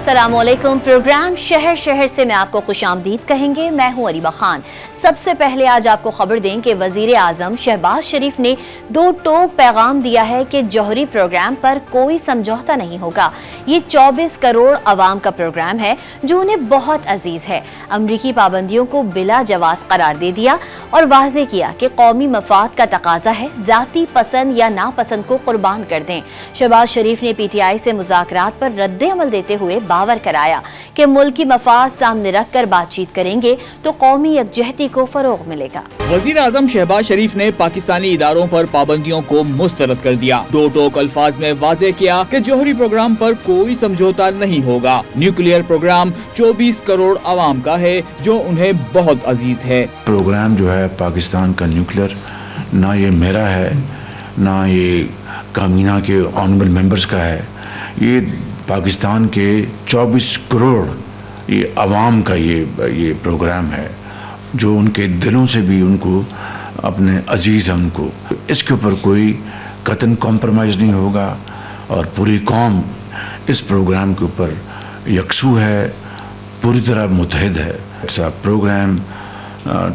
अस्सलामुअलैकुम। प्रोग्राम शहर शहर से मैं आपको खुशामदीद कहेंगे। मैं हूं अरीबा खान। सबसे पहले आज आपको खबर दें कि वजीर आजम शहबाज शरीफ ने दो टोक पैगाम दिया है कि जौहरी प्रोग्राम पर कोई समझौता नहीं होगा। ये 24 करोड़ अवाम का प्रोग्राम है जो उन्हें बहुत अजीज है। अमरीकी पाबंदियों को बिला जवाज करार दे दिया और वाज़ेह किया कि कौमी मफाद का तकाजा है जाती पसंद या नापसंद को कुर्बान कर दें। शहबाज शरीफ ने PTI से मुज़ाकरात पर रद्द अमल देते हुए बावर कराया कि मुल्की मफाद सामने रखकर बातचीत करेंगे तो कौमी यकजहती को फरोग मिलेगा। वजीर आजम शहबाज शरीफ ने पाकिस्तानी इदारों पर पाबंदियों को मुस्तरद कर दिया। दो टोक अल्फाज में वाज़ेह किया कि जौहरी प्रोग्राम पर कोई समझौता नहीं होगा। न्यूक्लियर प्रोग्राम 24 करोड़ अवाम का है जो उन्हें बहुत अजीज है। प्रोग्राम जो है पाकिस्तान का न्यूक्लियर, ना ये मेरा है ना ये कामीना के ऑनरेबल मेंबर्स का है, ये पाकिस्तान के 24 करोड़ ये अवाम का ये प्रोग्राम है जो उनके दिलों से भी उनको अपने अजीज़ है। उनको इसके ऊपर कोई कतन कॉम्प्रोमाइज़ नहीं होगा और पूरी कौम इस प्रोग्राम के ऊपर यकसू है, पूरी तरह मुतहद है। It's a programme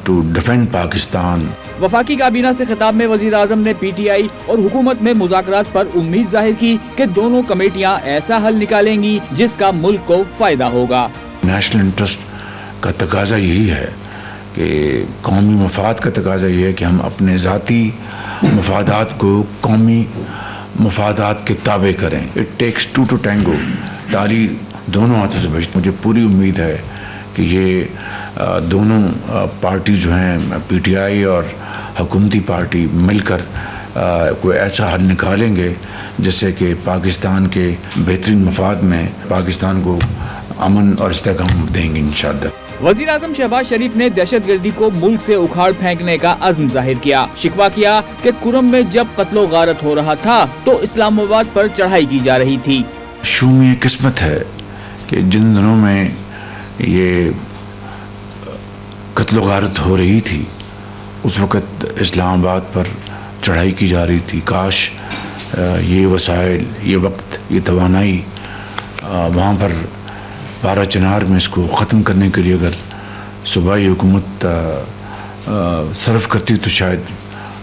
to defend Pakistan. वफाकी काबीना से खिताब में वजीर आजम ने PTI और हुकूमत में मुज़ाकरात पर उम्मीद जाहिर की कि दोनों कमेटियां ऐसा हल निकालेंगी जिसका मुल्क को फायदा होगा। नेशनल इंटरेस्ट का तकाजा यही है कि कौमी मफाद का तकाजा यही है कि हम अपने ज़ाती मफादात को कौमी मफादात के ताबे करें। It takes two to tango. ताली दोनों हाथों से बजती। मुझे पूरी उम्मीद है कि ये दोनों पार्टी जो हैं PTI और हुकूमती पार्टी मिलकर कोई ऐसा हल निकालेंगे जिससे कि पाकिस्तान के बेहतरीन मफाद में पाकिस्तान को अमन और इस्तेहकाम देंगे इंशाअल्लाह। वज़ीर आज़म शहबाज शरीफ ने दहशतगर्दी को मुल्क से उखाड़ फेंकने का अज़्म जाहिर किया। शिकवा किया कि कुरम में जब कत्लो गारत हो रहा था तो इस्लामाबाद पर चढ़ाई की जा रही थी। शूमी किस्मत है कि जिन दिनों में ये कत्लो गारत हो रही थी उस वक़्त इस्लामाबाद पर चढ़ाई की जा रही थी। काश ये वसाइल, ये वक्त, ये तवानाई वहाँ पर बारह चिनार में इसको ख़त्म करने के लिए अगर सूबाई हुकूमत सर्व करती तो शायद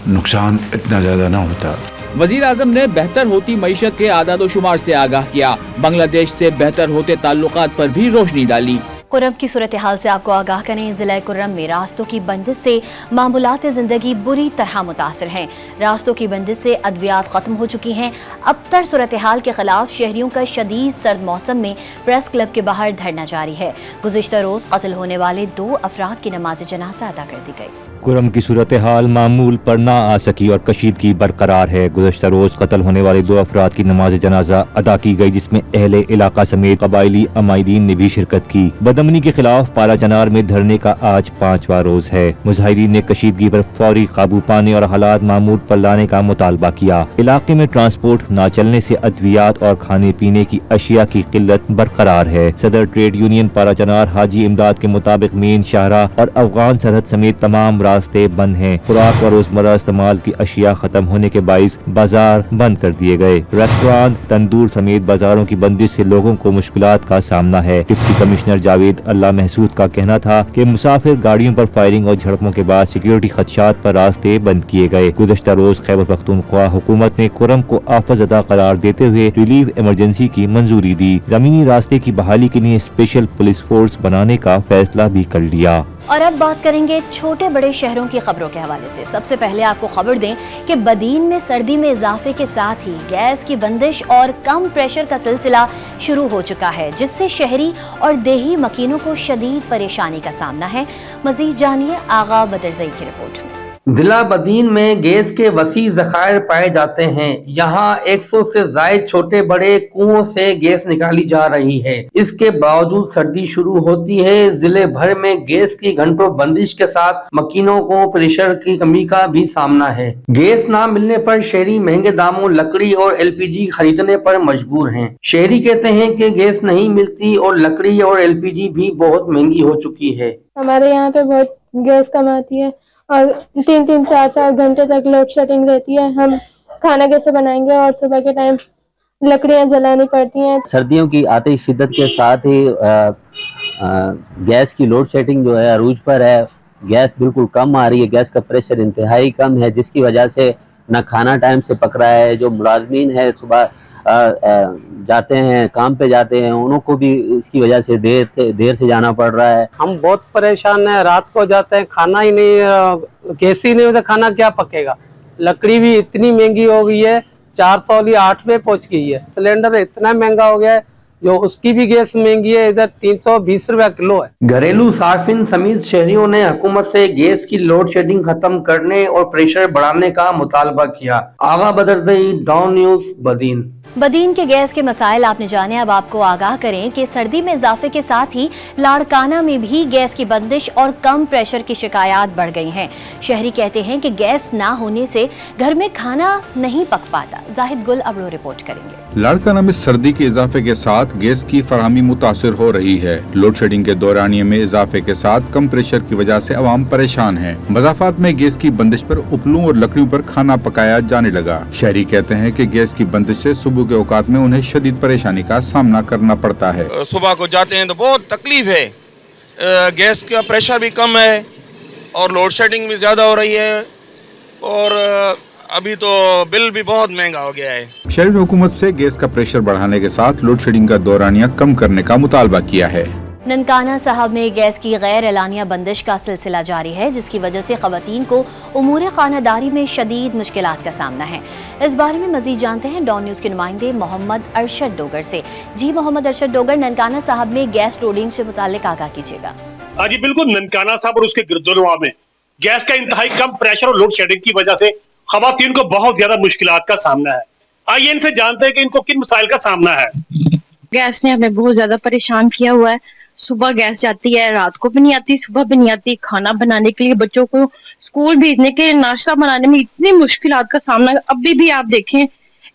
नुकसान इतना ज़्यादा ना होता। वज़ीर आज़म ने बेहतर होती मईशत के आदाद शुमार से आगाह किया। बांग्लादेश से बेहतर होते ताल्लुकात पर भी रोशनी डाली। कुर्रम की सूरत हाल से आपको आगाह करें। ज़िला कुर्रम में रास्तों की बंदिश से मामूलात ज़िंदगी बुरी तरह मुतासर हैं। रास्तों की बंदिश से अद्वियात ख़त्म हो चुकी हैं। अबतर सूरत हाल के खिलाफ शहरियों का शदीद सर्द मौसम में प्रेस क्लब के बाहर धरना जारी है। गुज़िश्ता रोज़ कत्ल होने वाले 2 अफराद की नमाज जनाजा अदा कर दी गई। कुर्रम की सूरत हाल मामूल पर ना आ सकी और कशीदगी बरकरार है। गुज़श्ता रोज कत्ल होने वाले 2 अफराद की नमाज जनाजा अदा की गई जिसमें अहले इलाका समेत कबायली अमायदीन ने भी शिरकत की। बदअमनी के खिलाफ पारा चनार में धरने का आज 5वां रोज है। मुजाहिरीन ने कशीदगी पर फौरी काबू पाने और हालात मामूल पर लाने का मुतालबा किया। इलाके में ट्रांसपोर्ट न चलने से अद्वियात और खाने पीने की अशिया की किल्लत बरकरार है। सदर ट्रेड यूनियन पारा चनार हाजी इमदाद के मुताबिक मेन शाहरा और अफगान सरहद समेत तमाम रास्ते बंद हैं। खुराक और रोजमर्रा इस्तेमाल की अशिया खत्म होने के बाइस बाजार बंद कर दिए गए। रेस्टोरेंट, तंदूर समेत बाजारों की बंदिश से लोगों को मुश्किलात का सामना है। डिप्टी कमिश्नर जावेद अल्लाह महसूद का कहना था कि मुसाफिर गाड़ियों पर फायरिंग और झड़पों के बाद सिक्योरिटी खदशात पर रास्ते बंद किए गए। गुज़श्ता रोज खैबर पख्तूनख्वा हुकूमत ने कुर्रम को आफतज़दा करार देते हुए रिलीफ इमरजेंसी की मंजूरी दी। जमीनी रास्ते की बहाली के लिए स्पेशल पुलिस फोर्स बनाने का फैसला भी कर लिया। और अब बात करेंगे छोटे बड़े शहरों की खबरों के हवाले से। सबसे पहले आपको खबर दें कि बदीन में सर्दी में इजाफे के साथ ही गैस की बंदिश और कम प्रेशर का सिलसिला शुरू हो चुका है जिससे शहरी और देही मकीनों को शदीद परेशानी का सामना है। मजीद जानिए आगा बदरजई की रिपोर्ट में। जिला बदीन में गैस के वसी ज़खायर पाए जाते हैं। यहाँ 100 से ज़ायद छोटे बड़े कुओं से गैस निकाली जा रही है। इसके बावजूद सर्दी शुरू होती है। जिले भर में गैस की घंटों बंदिश के साथ मकीनों को प्रेशर की कमी का भी सामना है। गैस न मिलने पर शहरी महंगे दामों लकड़ी और LPG खरीदने पर मजबूर हैं। शहरी कहते हैं कि गैस नहीं मिलती और लकड़ी और LPG भी बहुत महंगी हो चुकी है। हमारे यहाँ पे बहुत गैस कम आती है और 3-3, 4-4 घंटे तक लोड शेडिंग रहती है। हम खाना कैसे बनाएंगे और सुबह के टाइम लकड़ियां जलानी पड़ती हैं। सर्दियों की आतिश शिद्दत के साथ ही गैस की लोड शेडिंग जो है अरूज पर है। गैस बिल्कुल कम आ रही है, गैस का प्रेशर इंतहाई कम है, जिसकी वजह से ना खाना टाइम से पक रहा है। जो मुलाजमीन है सुबह जाते हैं, काम पे जाते हैं, उनको भी इसकी वजह से देर से जाना पड़ रहा है। हम बहुत परेशान हैं, रात को जाते हैं, खाना ही नहीं, गैस ही नहीं होता, खाना क्या पकेगा। लकड़ी भी इतनी महंगी हो गई है, 400 वाली 8 में पहुंच गई है। सिलेंडर इतना महंगा हो गया है, जो उसकी भी गैस महंगी है, इधर 320 रुपया किलो है। घरेलू सार्फिन समेत शहरियों ने हुकूमत से गैस की लोड शेडिंग खत्म करने और प्रेशर बढ़ाने का मुतालबा किया। आगा बदरदई, डॉन न्यूज, बदीन। बदीन के गैस के मसाइल आपने जाने, अब आपको आगाह करें कि सर्दी में इजाफे के साथ ही लाड़काना में भी गैस की बंदिश और कम प्रेशर की शिकायत बढ़ गई हैं। शहरी कहते हैं कि गैस ना होने से घर में खाना नहीं पक पाता। जाहिद गुल अब रिपोर्ट करेंगे। लाड़काना में सर्दी के इजाफे के साथ गैस की फराहमी मुतासिर हो रही है। लोड शेडिंग के दौरानिये में इजाफे के साथ कम प्रेशर की वजह से अवाम परेशान है। मज़ाफात में गैस की बंदिश पर उपलों और लकड़ियों पर खाना पकाया जाने लगा। शहरी कहते हैं कि गैस की बंदिश से सुबह के औकात में उन्हें शदीद परेशानी का सामना करना पड़ता है। सुबह को जाते हैं तो बहुत तकलीफ है, गैस का प्रेशर भी कम है और लोड शेडिंग भी ज्यादा हो रही है और अभी तो बिल भी बहुत महंगा हो गया है। शहरी ने हुकूमत से गैस का प्रेशर बढ़ाने के साथ लोड शेडिंग का दौरानिया कम करने का मुतालबा किया है। ननकाना साहब में गैस की गैर एलानिया बंदिश का सिलसिला जारी है, जिसकी वजह से खवातीन को उमूर खानादारी में शदीद मुश्किलात का सामना है। इस बारे में मजीद जानते हैं डॉन न्यूज के नुमाइंदे मोहम्मद अरशद डोगर से। जी मोहम्मद अरशद डोगर, ननकाना साहब में गैस लोडिंग से मुताल्लिक आगाह कीजिएगा। जी बिल्कुल, ननकाना साहब और उसके गिरदोनवा में गैस का इंतहाई कम प्रेशर और लोड शेडिंग की वजह से खवातीन को बहुत ज्यादा मुश्किलात का सामना है। आइए इनसे जानते हैं कि इनको किन मसाइल का सामना है। गैस ने हमें बहुत ज्यादा परेशान किया हुआ है। सुबह गैस जाती है, रात को भी नहीं आती, सुबह भी नहीं आती। खाना बनाने के लिए, बच्चों को स्कूल भेजने के, नाश्ता बनाने में इतनी मुश्किलात का सामना। अभी भी आप देखें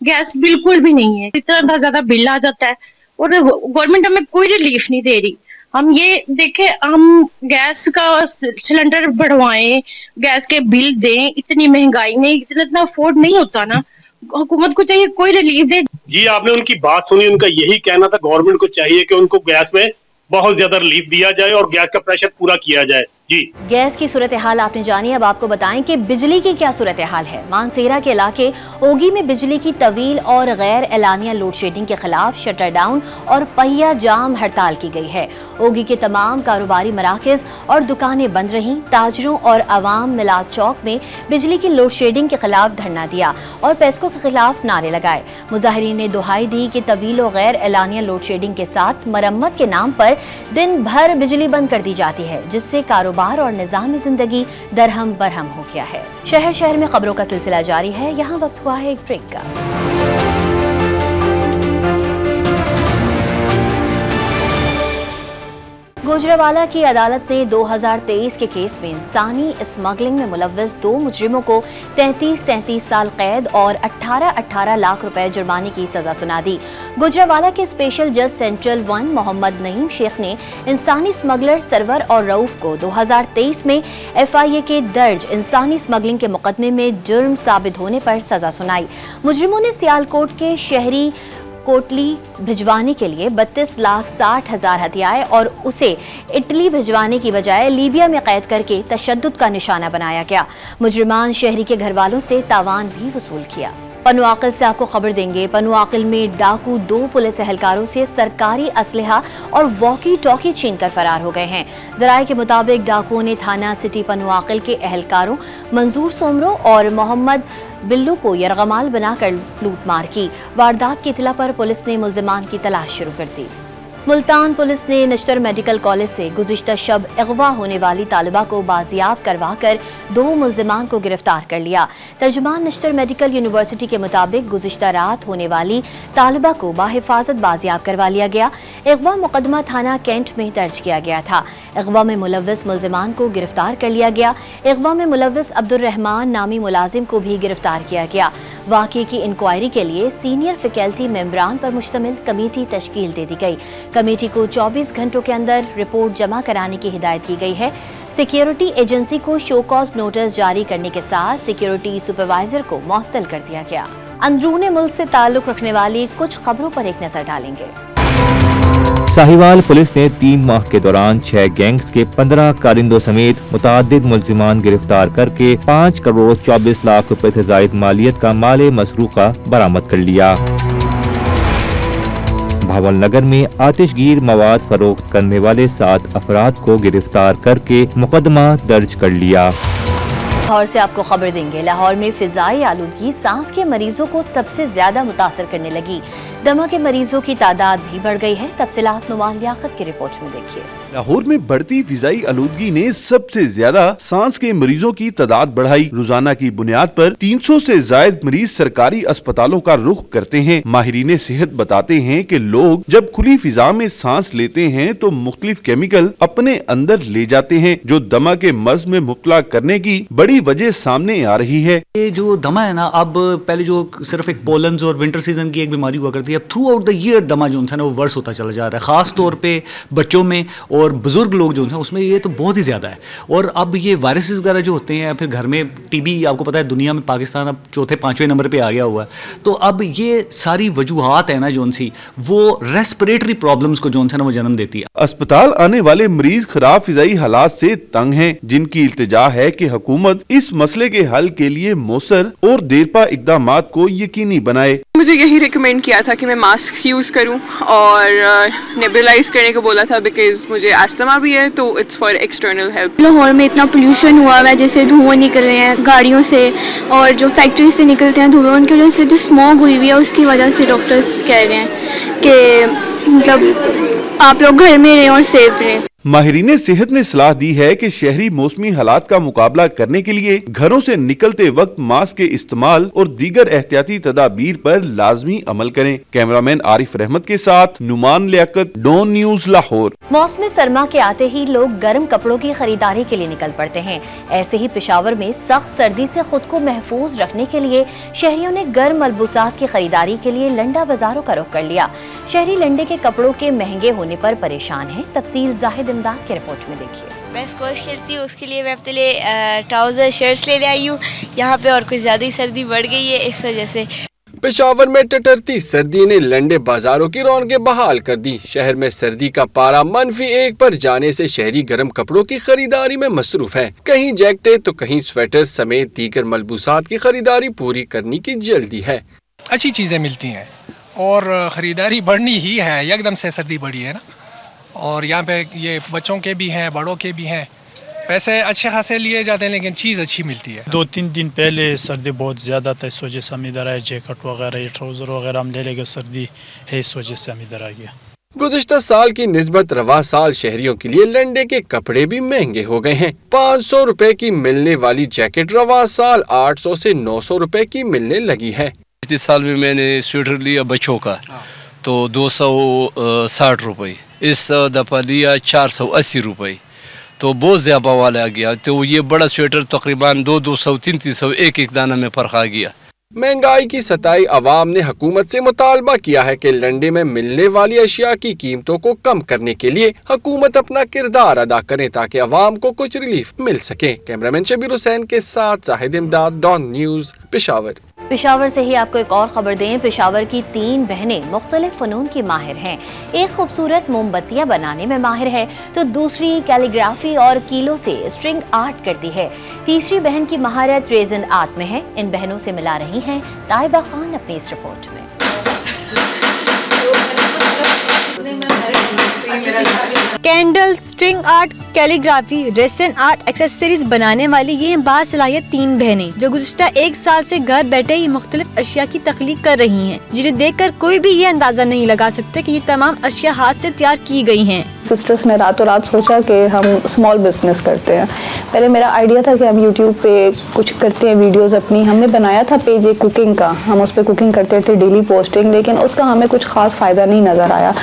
गैस बिल्कुल भी नहीं है, इतना ज्यादा बिल आ जाता है और गवर्नमेंट हमें कोई रिलीफ नहीं दे रही। हम ये देखें, हम गैस का सिलेंडर बढ़वाएं, गैस के बिल दें, इतनी महंगाई में इतना अफोर्ड नहीं होता ना। हुकूमत को चाहिए कोई रिलीफ दे। जी आपने उनकी बात सुनी, उनका यही कहना था गवर्नमेंट को चाहिए कि उनको गैस में बहुत ज्यादा रिलीफ दिया जाए और गैस का प्रेशर पूरा किया जाए। जी गैस की सूरत हाल आपने जानी, अब आपको बताएं कि बिजली की क्या सूरत हाल है। मानसेरा के इलाके ओगी में बिजली की तवील और गैर एलानिया लोड शेडिंग के खिलाफ शटर डाउन और पहिया जाम हड़ताल की गई है। ओगी के तमाम कारोबारी मराकज और दुकानें बंद रहीं। ताजरों और अवाम मिलाद चौक में बिजली की लोड शेडिंग के खिलाफ धरना दिया और पेस्को के खिलाफ नारे लगाए। मुजाहिरीन ने दुहाई दी कि तवील और गैर एलानिया लोड शेडिंग के साथ मरम्मत के नाम पर दिन भर बिजली बंद कर दी जाती है, जिससे कारोबार और निजामी जिंदगी दरहम बरहम हो गया है। शहर शहर में खबरों का सिलसिला जारी है। यहाँ वक्त हुआ है एक ब्रेक का। गुजरावाला की अदालत ने 2023 के केस में इंसानी स्मगलिंग में मुलव्वस 2 मुजरिमों को 33 साल कैद और 18 लाख रुपए जुर्माने की सजा सुना दी। गुजरावाला के स्पेशल जज सेंट्रल 1 मोहम्मद नईम शेख ने इंसानी स्मगलर सरवर और रऊफ को 2023 में FIA के दर्ज इंसानी स्मगलिंग के मुकदमे में जुर्म साबित होने पर सजा सुनाई। मुजरिमों ने सियालकोट के शहरी कोटली भिजवाने के लिए 32,60,000 हथियाए और उसे इटली भिजवाने की बजाय लीबिया में कैद करके तशद्दुद का निशाना बनाया गया। मुजरिमान शहरी के घर वालों से तावान भी वसूल किया। पनुआकिल से आपको खबर देंगे। पनुआकिल में डाकू 2 पुलिस एहलकारों से सरकारी असलहा और वॉकी टॉकी छीनकर फरार हो गए हैं। जराये के मुताबिक डाकुओं ने थाना सिटी पनुआकिल के एहलकारों मंजूर सोमरो और मोहम्मद बिल्लू को यरगमाल बनाकर लूटमार की। वारदात की इत्तला पर पुलिस ने मुल्जिमान की तलाश शुरू कर दी। मुल्तान पुलिस ने नश्तर मेडिकल कॉलेज से गुज़िश्ता शब अगवा होने वाली तालिबा को बाजियाब करवा कर 2 मुल्जिमान को गिरफ्तार कर लिया। तर्जुमान नश्तर मेडिकल यूनिवर्सिटी के मुताबिक गुज़िश्ता रात होने वाली तालिबा को बाहिफाजत बाजियाब करवा लिया गया। अगवा मुकदमा थाना कैंट में दर्ज किया गया था। अगवा में मुलव्वस मुल्जिमान को गिरफ्तार कर लिया गया। अगवा में मुलव्वस अब्दुर्रहमान नामी मुलाजिम को भी गिरफ्तार किया गया। वाक़े की इंक्वायरी के लिए सीनियर फैकल्टी मेंबरान पर मुश्तमिल कमेटी तश्कील दे दी गई। कमेटी को 24 घंटों के अंदर रिपोर्ट जमा कराने की हिदायत की गई है। सिक्योरिटी एजेंसी को शो कॉज नोटिस जारी करने के साथ सिक्योरिटी सुपरवाइजर को मुअत्तल कर दिया गया। अंदरूनी मुल्क से ताल्लुक रखने वाली कुछ खबरों पर एक नजर डालेंगे। साहिवाल पुलिस ने 3 माह के दौरान 6 गैंग्स के 15 कारिंदों समेत मुतादिद मुल्जिमान गिरफ्तार करके 5 करोड़ 24 लाख रुपए से जायद मालियत का माल मसरूका बरामद कर लिया। भावल नगर में आतिशगीर मवाद फरोख्त करने वाले 7 अफराद को गिरफ्तार करके मुकदमा दर्ज कर लिया। लाहौर से आपको खबर देंगे। लाहौर में फिजाई आलूदगी सांस के मरीजों को सबसे ज्यादा मुतासर करने लगी। दमा के मरीजों की तादाद भी बढ़ गई है। तफसीलात नुमान लियाकत की रिपोर्ट में देखिए। लाहौर में बढ़ती फिजाई आलूदगी ने सबसे ज्यादा सांस के मरीजों की तादाद बढ़ाई। रोजाना की बुनियाद पर 300 से जायद मरीज सरकारी अस्पतालों का रुख करते हैं। माहिरीन सेहत बताते हैं कि लोग जब खुली फिजा में सांस लेते हैं तो मुख्तलिफ केमिकल अपने अंदर ले जाते हैं, जो दमा के मर्ज में मुब्तला करने की बड़ी वजह सामने आ रही है। ये जो दमा है ना, अब पहले जो सिर्फ एक पोलन्स और विंटर सीजन की एक बीमारी हुआ करती है, अब थ्रू आउट द ईयर दमा जो है ना वो वर्स होता चला जा रहा है, खास तौर पे बच्चों में और बुजुर्ग लोग जो हैं उसमें ये तो बहुत ही ज़्यादा है। और अब ये वायरसेस वगैरह जो होते हैं, फिर घर में टीबी, आपको पता है दुनिया में पाकिस्तान अब 4-5वें नंबर पे आ गया हुआ है। तो अब ये सारी वजूहात है ना जो सी वो रेस्पिरेटरी प्रॉब्लम्स को जो है ना वो जन्म देती है। अस्पताल आने वाले मरीज खराब फिजाई हालात से तंग हैं, जिनकी इल्तिजा है कि हुकूमत इस मसले के हल के लिए मौसर और देरपा इक़दामात को यकीनी बनाए। मुझे यही रिकमेंड किया था कि मैं मास्क यूज़ करूं और नेबुलाइज करने को बोला था, बिकॉज मुझे अस्थमा भी है, तो it's for external help. Lahore में इतना पोल्यूशन हुआ है, जैसे धुआं निकल रहे हैं गाड़ियों से और जो फैक्ट्री से निकलते हैं धुआं, उनकी वजह से जो स्मॉग हुई हुई है उसकी वजह से डॉक्टर्स कह रहे हैं कि मतलब आप लोग घर में रहें और सेफ रहें। माहिरीन सेहत ने सलाह दी है कि शहरी मौसमी हालात का मुकाबला करने के लिए घरों से निकलते वक्त मास्क के इस्तेमाल और दीगर एहतियाती तदाबीर पर लाजमी अमल करें। कैमरामैन आरिफ रहमत के साथ नुमान लियाकत, डॉन न्यूज लाहौर। मौसम सरमा के आते ही लोग गर्म कपड़ों की खरीदारी के लिए निकल पड़ते हैं। ऐसे ही पेशावर में सख्त सर्दी से खुद को महफूज रखने के लिए शहरियों ने गर्म मलबूसात की खरीदारी के लिए लंडा बाजारों का रुख कर लिया। शहरी लंडे के कपड़ों के महंगे होने पर परेशान हैं। तफसील जाहिद इमदाद की रिपोर्ट में देखिए। मैं स्क्वैश खेलती हूँ, उसके लिए मैं अपने लिए ट्राउजर शर्ट्स ले आई हूँ यहाँ पे, और कुछ ज़्यादा ही सर्दी बढ़ गई है इस वजह से। पेशावर में टटरती सर्दी ने लंडे बाजारों की रौनकें बहाल कर दी। शहर में सर्दी का पारा -1 पर जाने से शहरी गर्म कपड़ों की खरीदारी में मसरूफ है। कहीं जैकेटें तो कहीं स्वेटर समेत दीगर मलबूसात की खरीदारी पूरी करने की जल्दी है। अच्छी चीज़ें मिलती हैं और खरीदारी बढ़नी ही है, एकदम से सर्दी बढ़ी है ना, और यहाँ पे ये बच्चों के भी हैं बड़ों के भी हैं। पैसे अच्छे खासे लिए जाते हैं लेकिन चीज़ अच्छी मिलती है। 2-3 दिन पहले सर्दी बहुत ज़्यादा था, इस वजह से हम इधर आए। जैकेट वगैरह ट्राउज़र वगैरह हम ले लेंगे, सर्दी है इस वजह से हम इधर आ गया। गुज़िश्ता साल की निस्बत रवा साल शहरियों के लिए लंडे के कपड़े भी महंगे हो गए हैं। 500 रुपए की मिलने वाली जैकेट रवा साल 800 से 900 रुपए की मिलने लगी है। इस साल में मैंने स्वेटर लिया बच्चों का तो 260 रुपये, इस दफ़ा लिया 480 रुपये, तो बहुत ज़्यादा वाला आ गया। तो ये बड़ा स्वेटर तकरीबन 200-300 एक दाना में फ़र्क आ गया। महंगाई की सताई अवाम ने हुकूमत से मुतालबा किया है कि लंडे में मिलने वाली अशिया की कीमतों को कम करने के लिए हुकूमत अपना किरदार अदा करे ताकि अवाम को कुछ रिलीफ मिल सके। कैमरामैन शबीर हुसैन के साथ जाहिद इमदाद, डॉन न्यूज़, पेशावर। पेशावर से ही आपको एक और खबर दें। पेशावर की 3 बहनें मुख्तलिफ फ़नून की माहिर हैं। एक खूबसूरत मोमबत्तियाँ बनाने में माहिर है तो दूसरी कैलीग्राफी और कीलों से स्ट्रिंग आर्ट करती है। तीसरी बहन की महारत रेजन आर्ट में है। इन बहनों से मिला रही हैं ताइबा खान अपनी इस रिपोर्ट में। Candle, string art, calligraphy, ration art accessories बनाने वाली ये बासलाहियत 3 बहनें जो गुज़िश्ता 1 साल से घर बैठे ही मुख्तलिफ अशिया की तख्लीक कर रही हैं, जिन्हें देखकर कोई भी ये अंदाजा नहीं लगा सकता कि ये तमाम अशिया हाथ से तैयार की गई हैं। सिस्टर्स ने रातों रात सोचा कि हम स्मॉल बिजनेस करते हैं। पहले मेरा आइडिया था कि हम यूट्यूब पे कुछ करते हैं वीडियोस अपनी। हमने बनाया था पेज एक कुकिंग का, हम उस पर कुकिंग करते थे डेली पोस्टिंग, लेकिन उसका हमें कुछ खास फ़ायदा नहीं नज़र आया।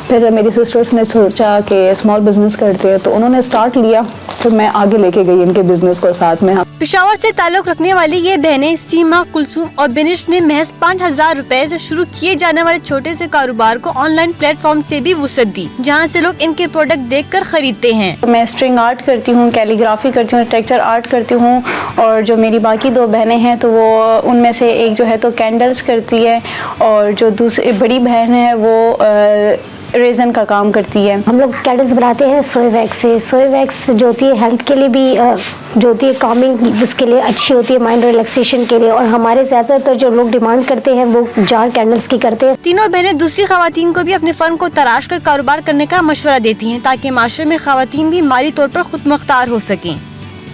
फिर मेरी सिस्टर्स ने सोचा कि स्मॉल बिजनेस करते हैं तो उन्होंने स्टार्ट लिया, फिर मैं आगे लेके गई इनके बिजनेस को साथ में। पेशावर से ताल्लुक रखने वाली ये बहनें सीमा, कुलसूम और बेनिश ने महज 5,000 रुपए से शुरू किए जाने वाले छोटे से कारोबार को ऑनलाइन प्लेटफॉर्म से भी वुसअत दी, जहां से लोग इनके प्रोडक्ट देखकर खरीदते हैं। मैं स्ट्रिंग आर्ट करती हूँ, कैलीग्राफी करती हूँ, टेक्सचर आर्ट करती हूँ, और जो मेरी बाकी 2 बहनें हैं तो वो उनमें से एक जो है तो कैंडल्स करती है और जो दूसरी बड़ी बहन है वो रेजन का काम करती है। हम लोग कैंडल्स बनाते हैं सोया वैक्स से। सोया वैक्स जो होती है हेल्थ के लिए भी जो होती है कामिंग, उसके लिए अच्छी होती है, माइंड रिलैक्सेशन के लिए। और हमारे ज़्यादातर जो लोग डिमांड करते हैं वो जार कैंडल्स की करते हैं। तीनों बहनें दूसरी खवातीन को भी अपने फन को तराश कर कारोबार करने का मशवरा देती हैं, ताकि माशरे में खवातीन भी माली तौर पर खुद मुख्तार हो सकें।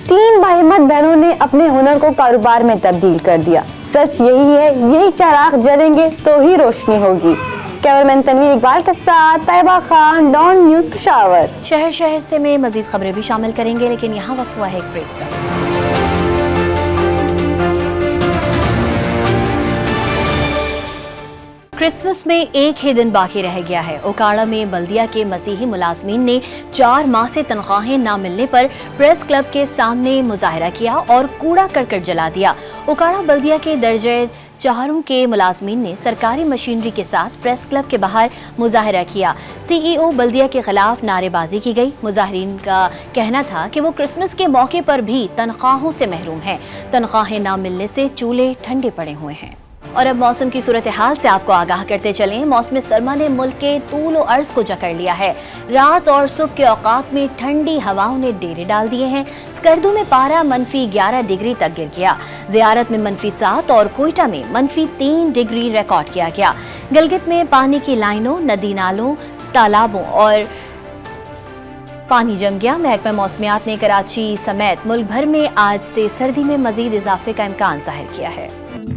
3 बाहिम्मत बहनों ने अपने हुनर को कारोबार में तब्दील कर दिया। सच यही है, यही चिराग जलेंगे तो ही रोशनी होगी। कैमरामैन तनवीर इकबाल के साथ तैयबा खान, डॉन न्यूज़ पेशावर। शहर शहर से में मजीद खबरें भी शामिल करेंगे, लेकिन यहाँ वक्त हुआ है एक ब्रेक का। क्रिसमस में एक ही दिन बाकी रह गया है। ओकाड़ा में बल्दिया के मसीही मुलाजमीन ने 4 माह से तनख्वाहें न मिलने पर प्रेस क्लब के सामने मुजाहरा किया और कूड़ा करकट जला दिया। ओकाड़ा बल्दिया के दर्जे 4 के मुलाजमीन ने सरकारी मशीनरी के साथ प्रेस क्लब के बाहर मुजाहरा किया। CEO बल्दिया के खिलाफ नारेबाजी की गई। मुजाहरीन का कहना था कि वो क्रिसमस के मौके पर भी तनख्वाहों से महरूम हैं। तनख्वाहें न मिलने से चूल्हे ठंडे पड़े हुए हैं। और अब मौसम की सूरत हाल से आपको आगाह करते चलें। मौसम सरमा ने मुल्क के तूल और अर्ज को जकड़ लिया है। रात और सुबह के औकात में ठंडी हवाओं ने डेरे डाल दिए हैं। स्कर्दू में पारा -11 डिग्री तक गिर गया। ज़ियारत में -7 और कोयटा में -3 डिग्री रिकॉर्ड किया गया। गिलगित में पानी की लाइनों, नदी नालों, तालाबों और पानी जम गया। महकमा मौसमियात ने कराची समेत मुल्क भर में आज से सर्दी में मजीद इजाफे का इम्कान जाहिर किया है।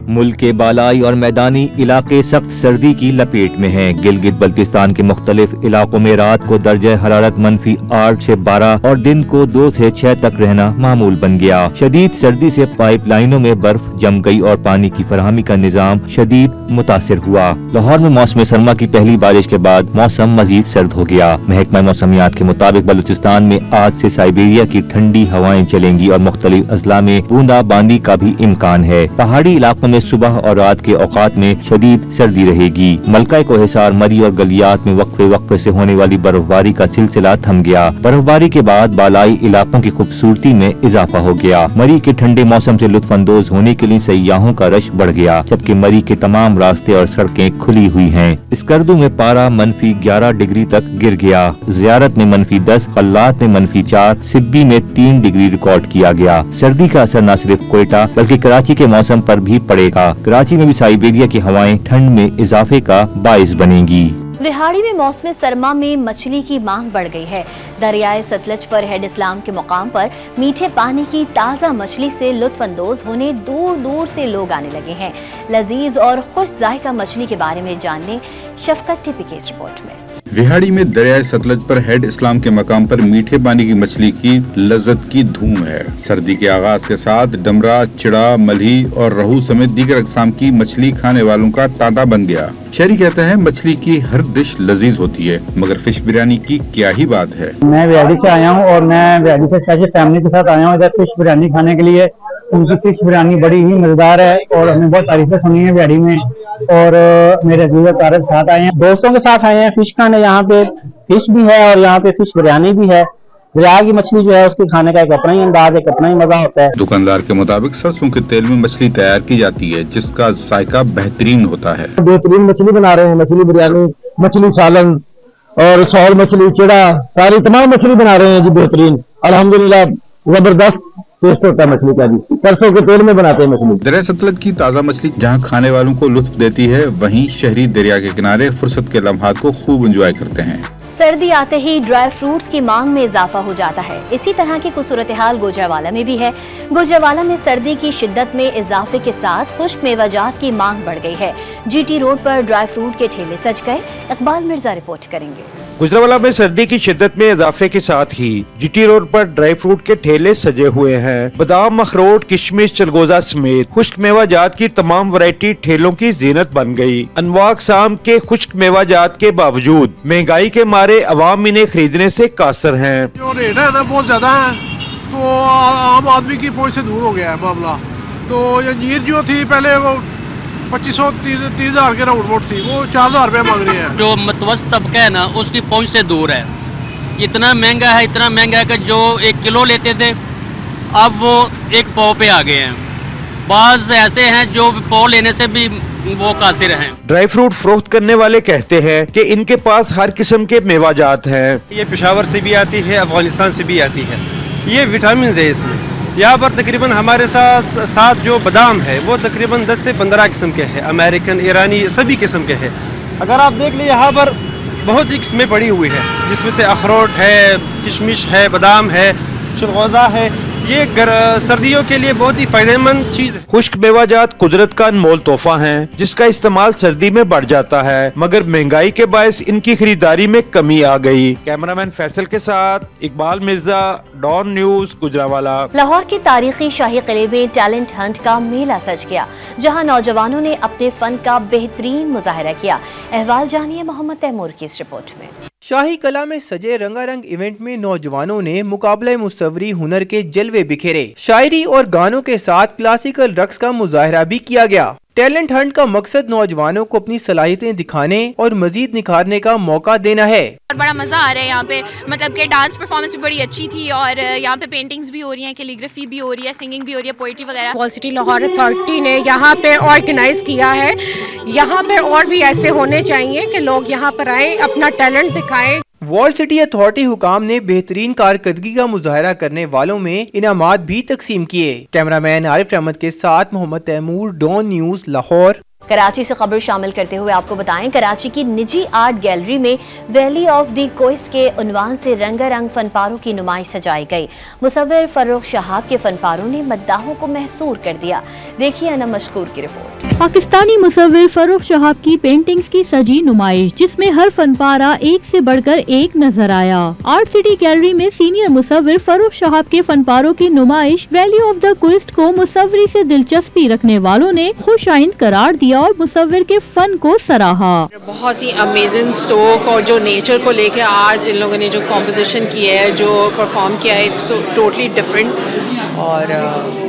मुल्क के बालाई और मैदानी इलाके सख्त सर्दी की लपेट में हैं। गिलगित बल्तिस्तान के मुख्तलिफ इलाकों में रात को दर्जा हरारत -8 से 12 और दिन को 2 से 6 तक रहना मामूल बन गया। शदीद सर्दी से पाइप लाइनों में बर्फ जम गई और पानी की फराहमी का निजाम शदीद मुतासिर हुआ। लाहौर में मौसम सरमा की पहली बारिश के बाद मौसम मजीद सर्द हो गया। महकमा मौसमियात के मुताबिक बलूचिस्तान में आज से साइबेरिया की ठंडी हवाएं चलेंगी और मुख्तलिफ अजला में बूंदाबांदी का भी इम्कान है। पहाड़ी इलाकों में सुबह और रात के औकात में शदीद सर्दी रहेगी। मलका को हिसार, मरी और गलियात में वक्फे वक्फे से होने वाली बर्फबारी का सिलसिला थम गया। बर्फबारी के बाद बालाई इलाकों की खूबसूरती में इजाफा हो गया। मरी के ठंडे मौसम से लुत्फानंदोज होने के लिए सयाहों का रश बढ़ गया, जबकि मरी के तमाम रास्ते और सड़कें खुली हुई हैं। स्कर्दू में पारा -11 डिग्री तक गिर गया। ज़ियारत में -10, कल्लात में -4, सिब्बी में 3 डिग्री रिकॉर्ड किया गया। सर्दी का असर न सिर्फ कोयटा बल्कि कराची के मौसम पर भी पड़ेगा। कराची में भी साइबेरिया की हवाएं ठंड में इजाफे का बाइस बनेंगी। विहाड़ी में मौसम सरमा में मछली की मांग बढ़ गई है। दरियाए सतलज पर हेड इस्लाम के मुकाम पर मीठे पानी की ताज़ा मछली से लुत्फानंदोज होने दूर दूर से लोग आने लगे हैं। लजीज और खुश जायका मछली के बारे में जानने शफकत टिपी की इस रिपोर्ट में। विहाड़ी में दरियाए सतलज पर हेड इस्लाम के मकाम पर मीठे पानी की मछली की लज्जत की धूम है। सर्दी के आगाज के साथ डमरा, चिड़ा, मलही और रहू समेत दीगर अक़साम की मछली खाने वालों का तांता बन गया। शहरी कहते हैं मछली की हर डिश लजीज होती है, मगर फिश बिरयानी की क्या ही बात है। मैं विहाड़ी से आया हूँ और मैं विहाड़ी से स्पेशल फैमिली के साथ आया हूँ इधर फिश बिरयानी खाने के लिए। उनकी फिश बिरयानी बड़ी ही मजेदार है और हमने बहुत तारीफें सुनी है विहाड़ी में। और मेरे तारक साथ आए हैं, दोस्तों के साथ आए हैं फिश खाने। यहाँ पे फिश भी है और यहाँ पे फिश बिरयानी भी है। दरिया की मछली जो है उसके खाने का एक अपना ही अंदाज, एक अपना ही मजा होता है। दुकानदार के मुताबिक सरसों के तेल में मछली तैयार की जाती है, जिसका जायका बेहतरीन होता है। बेहतरीन मछली बना रहे हैं, मछली बिरयानी, मछली सालन और सौल मछली, चिड़ा, सारी तमाम मछली बना रहे हैं जी बेहतरीन। अल्हम्दुलिल्लाह जबरदस्त टेस्ट होता है मछली का जी। सरसों के तेल में बनाते हैं मछली। दरिया सतलज की ताज़ा मछली जहां खाने वालों को लुत्फ देती है, वहीं शहरी दरिया के किनारे फुर्सत के लम्हात को खूब एंजॉय करते हैं। सर्दी आते ही ड्राई फ्रूट्स की मांग में इजाफा हो जाता है। इसी तरह की कुछ सूरत हाल गुजरावाला में भी है। गुजरावाला में सर्दी की शिद्दत में इजाफे के साथ खुश्क मेवाजात की मांग बढ़ गई है। GT रोड पर ड्राई फ्रूट के ठेले सज गए। इकबाल मिर्जा रिपोर्ट करेंगे। गुजरावाला में सर्दी की शिद्दत में इजाफे के साथ ही GT रोड पर ड्राई फ्रूट के ठेले सजे हुए हैं। बादाम, अखरोट, किशमिश, चलगोजा समेत खुश्क मेवा जात की तमाम वैरायटी ठेलों की जीनत बन गई। अनवा अक़साम के खुश्क मेवा जात के बावजूद महंगाई के मारे अवाम इन्हें खरीदने से कासर हैं। जो रेट है ना बहुत ज्यादा है, तो आम आदमी की पहुंच से दूर हो गया है मामला। तो ये नीर जो थी पहले वो 2500-30,000 के राउंड बोट थी, वो 4,000 रुपये मांग रही है। जो मतवस्त तबका है ना उसकी पहुंच से दूर है, इतना महंगा है कि जो 1 किलो लेते थे अब वो 1 पाव पे आ गए हैं। बाज ऐसे हैं जो पाव लेने से भी वो कासिर हैं। ड्राई फ्रूट फरोख्त करने वाले कहते हैं कि इनके पास हर किस्म के मेवाजात हैं। ये पेशावर से भी आती है, अफगानिस्तान से भी आती है। ये विटामिन है इसमें। यहाँ पर तकरीबन हमारे साथ जो बादाम है वो तकरीबन 10 से 15 किस्म के हैं, अमेरिकन, ईरानी, सभी किस्म के हैं। अगर आप देख लें यहाँ पर बहुत सी किस्में पड़ी हुई है, जिसमें से अखरोट है, किशमिश है, बादाम है, चलगोज़ा है। ये सर्दियों के लिए बहुत ही फायदेमंद चीज है। खुश्क मेवाजात कुदरत का अनमोल तोहफा है, जिसका इस्तेमाल सर्दी में बढ़ जाता है, मगर महंगाई के बायस इनकी खरीदारी में कमी आ गई। कैमरामैन फैसल के साथ इकबाल मिर्जा, डॉन न्यूज, गुजरावाला। लाहौर के तारीखी शाही किले में टैलेंट हंट का मेला सज गया, जहां नौजवानों ने अपने फन का बेहतरीन मुजाहरा किया। अहवाल जानिए मोहम्मद तैमूर की इस रिपोर्ट में। शाही कला में सजे रंगारंग इवेंट में नौजवानों ने मुकाबले मुसव्वरी हुनर के जलवे बिखेरे। शायरी और गानों के साथ क्लासिकल रक्स का मुजाहरा भी किया गया। टैलेंट हंट का मकसद नौजवानों को अपनी सलाहियतें दिखाने और मजीद निखारने का मौका देना है। बड़ा मजा आ रहा है यहाँ पे, मतलब कि डांस परफॉर्मेंस भी बड़ी अच्छी थी और यहाँ पे पेंटिंग्स भी हो रही हैं, कैलीग्राफी भी हो रही है, सिंगिंग भी हो रही है, पोइट्री वगैरह। वॉल सिटी लाहौर अथॉरिटी ने यहाँ पे ऑर्गेनाइज किया है। यहाँ पे और भी ऐसे होने चाहिए कि लोग यहाँ पर आए, अपना टैलेंट दिखाएं। वॉल सिटी अथॉरिटी हुकाम ने बेहतरीन कारकर्दगी का मुजाहरा करने वालों में इनामात भी तकसीम किए। कैमरामैन आरिफ अहमद के साथ मोहम्मद तैमूर, डॉन न्यूज, लाहौर। कराची से खबर शामिल करते हुए आपको बताएं, कराची की निजी आर्ट गैलरी में वैली ऑफ द कोस्ट के उन्वान से रंगारंग फनपारों की नुमाइश सजाई गई। मुसव्विर फर्रुख शहाब के फनपारों ने मद्दाहों को महसूर कर दिया। देखिए अना मशकूर की रिपोर्ट। पाकिस्तानी मुसव्विर फर्रुख शहाब की पेंटिंग्स की सजी नुमाइश, जिसमें हर फनपारा एक से बढ़कर एक नजर आया। आर्ट सिटी गैलरी में सीनियर मुसव्विर फर्रुख शहाब के फनपारों की नुमाइश वैली ऑफ द कोस्ट को मुसव्वरी से दिलचस्पी रखने वालों ने खुशाइंद करार दिया और मुसव्विर के फन को सराहा। बहुत सी अमेजिंग स्ट्रोक और जो नेचर को लेकर आज इन लोगों ने जो कॉम्पोजिशन किया है, जो परफॉर्म किया है, इट्स टोटली डिफरेंट और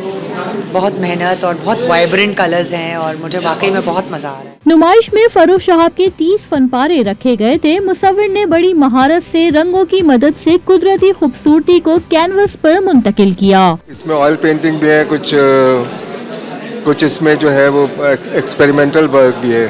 बहुत मेहनत और बहुत वाइब्रेंट कलर्स हैं और मुझे वाकई में बहुत मजा आ रहा है। नुमाइश में फर्रुख शहाब के 30 फनपारे रखे गए थे। मुसव्विर ने बड़ी महारत से रंगों की मदद से कुदरती खूबसूरती को कैनवस पर मुंतकिल किया। इसमें ऑयल पेंटिंग भी है, कुछ इसमें जो है वो एक्सपेरिमेंटल वर्क भी है,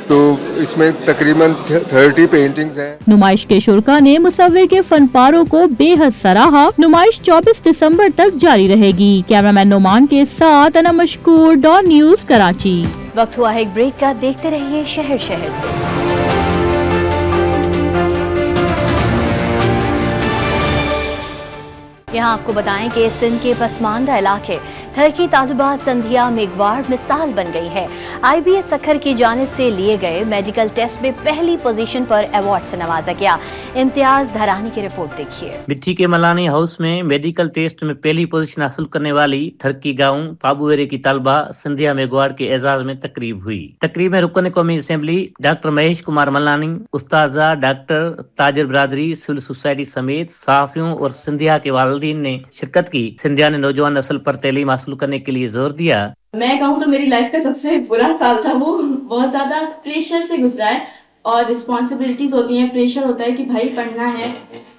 तो इसमें तकरीबन 30 पेंटिंग्स हैं। नुमाइश के शुरका ने मुसव्विर के फनपारों को बेहद सराहा। नुमाइश 24 दिसंबर तक जारी रहेगी। कैमरामैन नोमान के साथ अना मशकूर, डॉन न्यूज, कराची। वक्त हुआ है एक ब्रेक का, देखते रहिए शहर शहर से। यहाँ आपको बताएं कि सिंध के पसमानदा इलाके थर की तालिबात संधिया मेघवाड़ मिसाल बन गई है। IBS सखर की जानिब से लिए गए मेडिकल टेस्ट में पहली पोजीशन पर अवार्ड से नवाजा गया। इम्तियाज धरानी की रिपोर्ट देखिए। मिट्टी के मलानी हाउस में मेडिकल टेस्ट में पहली पोजीशन हासिल करने वाली थर की गाँव पाबुवेरे की तालबा संधिया मेघवाड़ के एजाज में तकरीब हुई। तकरीब में रुकन कौमी असेंबली डॉक्टर महेश कुमार मलानी, उस्ताजा डॉक्टर ताजिर बरादरी, सिविल सोसाइटी समेत सहाफियों और सिंधिया के वालिदैन ने शिरकत की। सिंधिया ने नौजवान नस्ल पर तालीम हासिल करने के लिए जोर दिया। मैं कहूँ तो मेरी लाइफ का सबसे बुरा साल था, वो बहुत ज्यादा प्रेशर से गुजरा है और रिस्पॉन्सिबिलिटीज होती हैं, प्रेशर होता है कि भाई पढ़ना है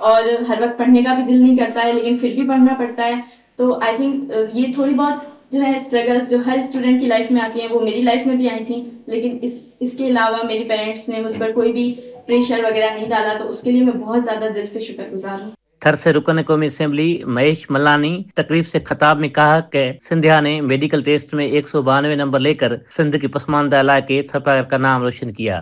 और हर वक्त पढ़ने का भी दिल नहीं करता है लेकिन फिर भी पढ़ना पड़ता है। तो आई थिंक ये थोड़ी बहुत जो है स्ट्रगल्स जो हर स्टूडेंट की लाइफ में आती हैं वो मेरी लाइफ में भी आई थी, लेकिन इसके अलावा मेरे पेरेंट्स ने मुझ पर कोई भी प्रेशर वगैरह नहीं डाला, तो उसके लिए मैं बहुत ज्यादा दिल से शुक्रगुजार हूँ। थर से रुकन कौमी असेंबली महेश मलानी तकरीब से खिताब में कहा कि सिंधिया ने मेडिकल टेस्ट में 192 नंबर लेकर सिंध के पसमानदा इलाके छपागर का नाम रोशन किया।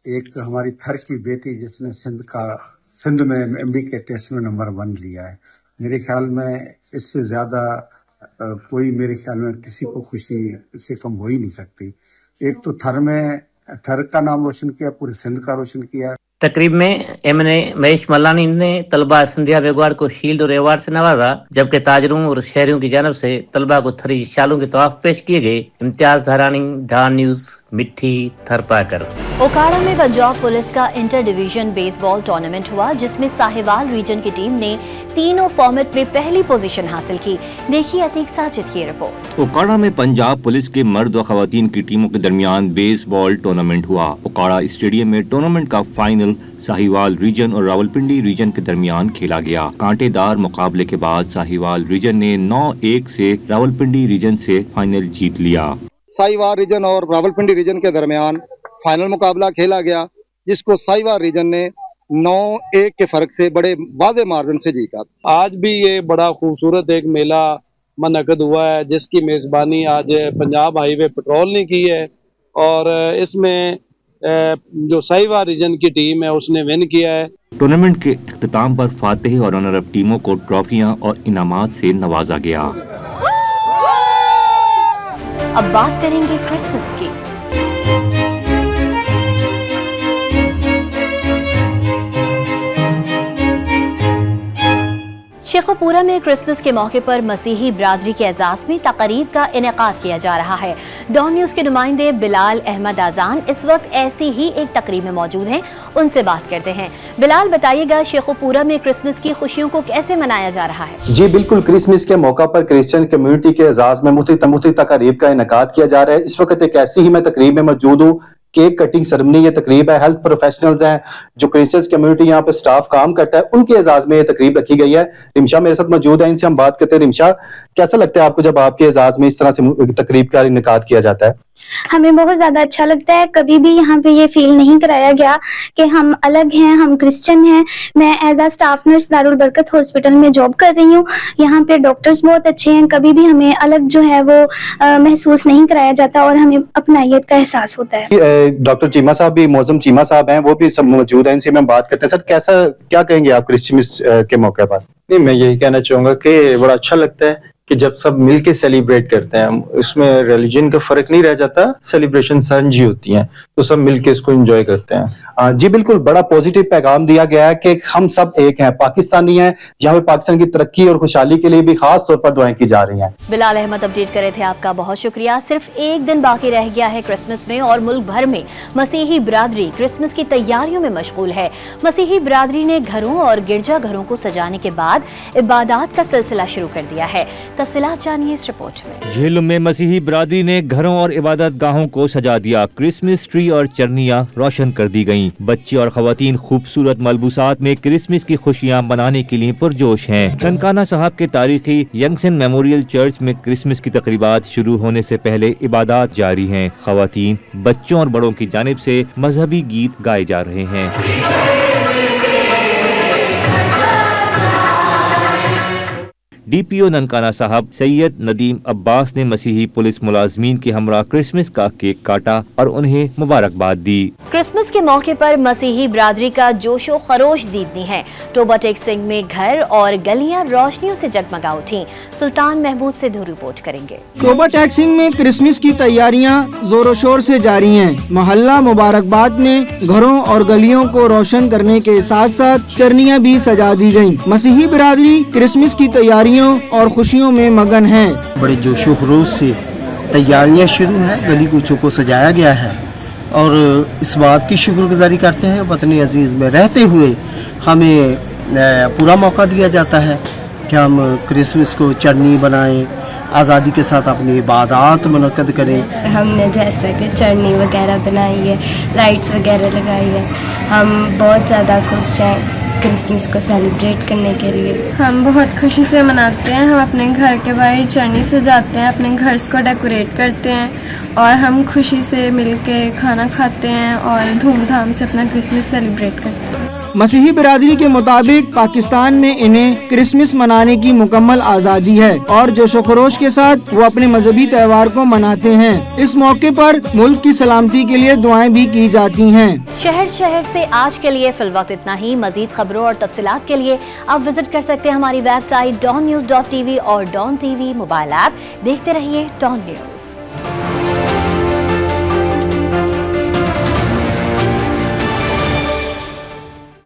एक हमारी थर की बेटी जिसने सिंध में MD के टेस्ट में नंबर 1 लिया है, मेरे ख्याल में इससे ज्यादा कोई मेरे ख्याल में किसी को खुशी इससे कम हो ही नहीं सकती। एक तो थर का नाम रोशन किया, पूरे सिंध का रोशन किया। तकरीब में MNA महेश मलानी ने तलबा सिंधिया मेघवाड़ को शील्ड और अवार्ड से नवाजा, जबकि ताजरों और शहरियों की जानब से तलबा को थरी शालों के तोहफे पेश किए गए। इम्तियाज धरानी, डॉन न्यूज, मिट्टी थरपाकर। ओकाड़ा में पंजाब पुलिस का इंटर डिवीजन बेसबॉल टूर्नामेंट हुआ, जिसमें साहिवाल रीजन की टीम ने तीनों फॉर्मेट में पहली पोजीशन हासिल की। देखिए अतीक साजिद की रिपोर्ट। ओकाड़ा में पंजाब पुलिस के मर्द व खवातीन की टीमों के दरमियान बेसबॉल टूर्नामेंट हुआ। ओकाड़ा स्टेडियम में टूर्नामेंट का फाइनल साहिवाल रीजन और रावलपिंडी रीजन के दरमियान खेला गया। कांटेदार मुकाबले के बाद साहिवाल रीजन ने 9-1 से रावलपिंडी रीजन से फाइनल जीत लिया। साहिवाल रीजन और रावलपिंडी रीजन के दरमियान फाइनल मुकाबला खेला गया, जिसको साहिवाल रीजन ने 9-1 के फर्क से बड़े वाज़े मार्जिन से जीता। आज भी ये बड़ा खूबसूरत एक मेला मुनक़द हुआ है, जिसकी मेज़बानी आज पंजाब हाईवे पेट्रोल ने की है और इसमें जो साहिवाल रीजन की टीम है उसने विन किया है। टूर्नामेंट के इख्तिताम पर फातिह और रनर अप टीमों को ट्रॉफियां और इनामात से नवाजा गया। अब बात करेंगे क्रिसमस की। शेखोपुरा में क्रिसमस के मौके पर मसीही बिरादरी के एजाज में तकरीब का इनेकाद किया जा रहा है। डॉन न्यूज़ के नुमाइंदे बिलाल अहमद आजान इस वक्त ऐसी ही एक तकरीब में मौजूद हैं, उनसे बात करते हैं। बिलाल, बताइएगा शेखोपुरा में क्रिसमस की खुशियों को कैसे मनाया जा रहा है? जी बिल्कुल, क्रिसमस के मौका पर क्रिश्चियन कम्युनिटी के एजाज में मुख्तलिफ तकरीब का इनेकाद किया जा रहा है। इस वक्त एक ऐसी ही मैं तकरीब में मौजूद हूँ। केक कटिंग सेरेमनी ये तकरीब है। हेल्थ प्रोफेशनल्स हैं, जो क्रिश्चियन कम्युनिटी यहाँ पे स्टाफ काम करता है, उनके एजाज में ये तकरीब रखी गई है। रिमशा मेरे साथ मौजूद है, इनसे हम बात करते हैं। रिमशा, कैसा लगता है आपको जब आपके एजाज में इस तरह से तकरीब का इनेकाद किया जाता है? हमें बहुत ज्यादा अच्छा लगता है। कभी भी यहाँ पे ये फील नहीं कराया गया कि हम अलग हैं, हम क्रिश्चियन हैं। मैं एज आ स्टाफ नर्स दारुल बरकत हॉस्पिटल में जॉब कर रही हूँ। यहाँ पे डॉक्टर्स बहुत अच्छे हैं, कभी भी हमें अलग जो है वो महसूस नहीं कराया जाता और हमें अपनायत का एहसास होता है। डॉक्टर चीमा साहब भी, मौजम चीमा साहब हैं, वो भी सब मौजूद हैं, इनसे हम बात करते हैं। सर, कैसा क्या कहेंगे आप क्रिसमस के मौके पर? नहीं, मैं यही कहना चाहूँगा कि बड़ा अच्छा लगता है कि जब सब मिलके सेलिब्रेट करते हैं, उसमें रिलीजन का फर्क नहीं रह जाता, सेलिब्रेशन साझी होती हैं, तो सब मिलके इसको एंजॉय करते हैं। जी बिल्कुल, बड़ा पॉजिटिव पैगाम दिया गया है कि हम सब एक हैं, पाकिस्तानी हैं, जहाँ पे पाकिस्तान की तरक्की और खुशहाली के लिए भी खास तौर पर दुआएं की जा रही हैं। बिलाल अहमद अपडेट करे थे, आपका बहुत शुक्रिया। सिर्फ एक दिन बाकी रह गया है क्रिसमस में और मुल्क भर में मसीही बिरादरी क्रिसमस की तैयारियों में मशगूल है। मसीही बिरादरी ने घरों और गिरजा घरों को सजाने के बाद इबादत का सिलसिला शुरू कर दिया है। तफसीलात जानिए इस रिपोर्ट में। झेलम में मसीही बिरादरी ने घरों और इबादत गाहों को सजा दिया। क्रिसमस ट्री और चरनियाँ रोशन कर दी गयी। बच्चे और खवातीन खूबसूरत मलबूसात में क्रिसमस की खुशियाँ मनाने के लिए पुरजोश हैं। ननकाना साहब के तारीखी यंगसन मेमोरियल चर्च में क्रिसमस की तकरीबात शुरू होने से पहले इबादत जारी हैं। खवातीन, बच्चों और बड़ों की जानिब से मजहबी गीत गाए जा रहे हैं। DPO ननकाना साहब सैयद नदीम अब्बास ने मसीही पुलिस मुलाजमीन के हमरा क्रिसमस का केक काटा और उन्हें मुबारकबाद दी। क्रिसमस के मौके पर मसीही बिरादरी का जोशो खरोश दीदनी है। टोबा टेक सिंह में घर और गलियां रोशनियों से जगमगा उठी। सुल्तान महमूद से रिपोर्ट करेंगे। टोबा टेक सिंह में क्रिसमस की तैयारियां जोरों शोर से जारी हैं। मोहल्ला मुबारकबाद में घरों और गलियों को रोशन करने के साथ साथ चरनियां भी सजा दी गयी। मसीही बिरादरी क्रिसमस की तैयारियों और खुशियों में मगन है। बड़े जोशो खरोश से तैयारियां शुरू हैं, गली कूचों को सजाया गया है और इस बात की शुक्रगुजारी करते हैं वतन अजीज में रहते हुए हमें पूरा मौका दिया जाता है कि हम क्रिसमस को चरनी बनाएं, आज़ादी के साथ अपनी इबादत मुनक़्क़द करें। हमने जैसे कि चरनी वगैरह बनाई है, लाइट्स वगैरह लगाई है। हम बहुत ज़्यादा खुश हैं क्रिसमस को सेलिब्रेट करने के लिए। हम बहुत खुशी से मनाते हैं। हम अपने घर के बाहर चरनी सजाते हैं, अपने घर को डेकोरेट करते हैं और हम खुशी से मिलके खाना खाते हैं और धूमधाम से अपना क्रिसमस सेलिब्रेट करते हैं। मसीही बिरादरी के मुताबिक पाकिस्तान में इन्हें क्रिसमस मनाने की मुकम्मल आज़ादी है और जोशो खरोश के साथ वो अपने मजहबी त्योहार को मनाते हैं। इस मौके पर मुल्क की सलामती के लिए दुआएं भी की जाती हैं। शहर से आज के लिए फिलवक्त इतना ही। मजीद खबरों और तफसीलात के लिए आप विजिट कर सकते हैं हमारी वेबसाइट donnews.tv और डॉन TV मोबाइल ऐप। देखते रहिए डॉन न्यूज़।